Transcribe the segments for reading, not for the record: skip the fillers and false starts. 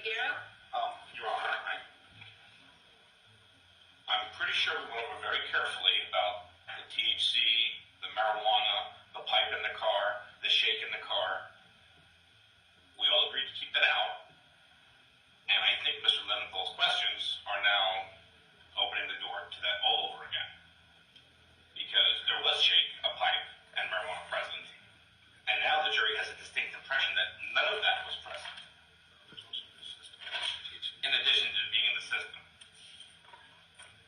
Magaro? Your Honor, I'm pretty sure we went over very carefully about the THC, the marijuana, the pipe in the car, the shake in the car. We all agreed to keep that out. And I think Mr. Leventhal's questions are now opening the door to that all over again. Because there was shake, a pipe, and marijuana present. And now the jury has a distinct impression that none of that was present. In addition to being in the system.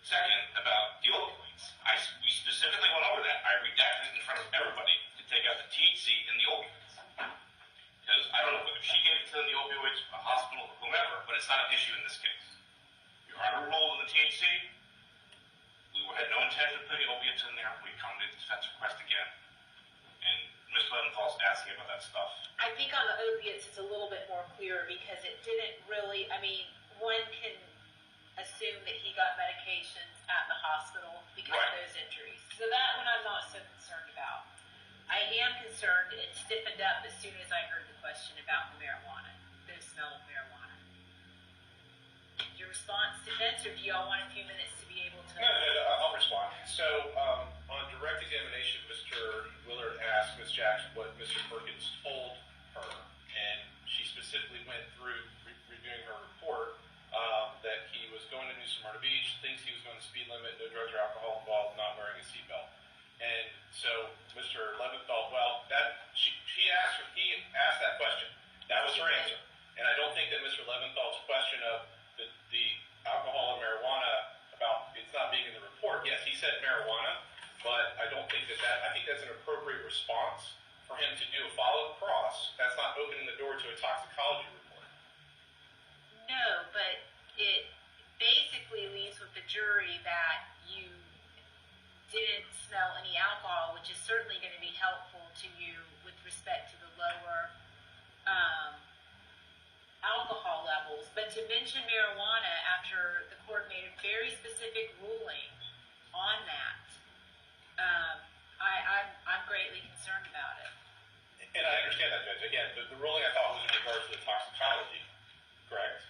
Second, about the opioids. We specifically went over that. I redacted it in front of everybody to take out the THC and the opioids. Because I don't know whether she gave it to them, the opioids, a hospital, or whomever, but it's not an issue in this case. Your Honor ruled in the THC. We had no intention of putting opiates in there. We accommodated the defense request again. And Ms. Leventhal's asking about that stuff. I think on the opiates it's a little bit more clear because it didn't really, one can assume that he got medications at the hospital because of those injuries. So that one I'm not so concerned about. I am concerned it stiffened up as soon as I heard the question about the marijuana, the smell of marijuana. Your response, defense, or do y'all want a few minutes to be able to... No, I'll respond. So, on direct examination, Mr. Willard asked Ms. Jackson what Mr. Perkins told her, and she specifically went through reviewing her report that he was going to New Smyrna Beach, thinks he was going to speed limit, no drugs or alcohol involved, not wearing a seatbelt. And so Mr. Leventhal, he asked that question. That was her answer. And I don't think that Mr. Leventhal's question of the alcohol and marijuana about it's not being in the report. Yes, he said marijuana, but I don't think I think that's an appropriate response for him to do a follow-up cross. That's not opening the door to a toxicology report. No, but it basically leaves with the jury that you didn't smell any alcohol, which is certainly going to be helpful to you with respect to the lower alcohol levels. But to mention marijuana after the court made a very specific ruling on that, I'm greatly concerned about it. And I understand that, Judge. Again, the ruling I thought was in regards to the toxicology, correct?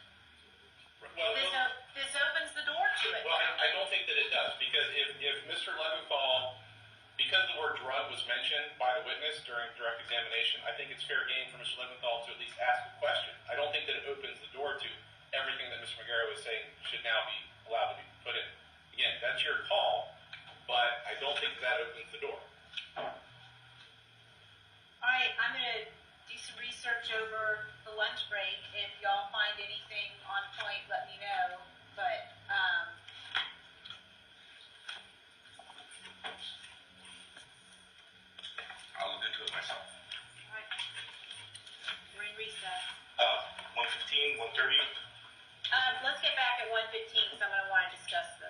Well, this opens the door to it. Well, I don't think that it does, because if Mr. Leventhal, because the word drug was mentioned by the witness during direct examination, I think it's fair game for Mr. Leventhal to at least ask a question. I don't think that it opens the door to everything that Mr. Magaro was saying should now be allowed to be put in. Again, that's your call, but I don't think that opens the door. All right, I'm going to do some research over the lunch break. If y'all find anything on point, let me know. But I'll look into it myself. all right, we're in recess. 1:15, 1:30. Let's get back at 1:15 because I'm going to want to discuss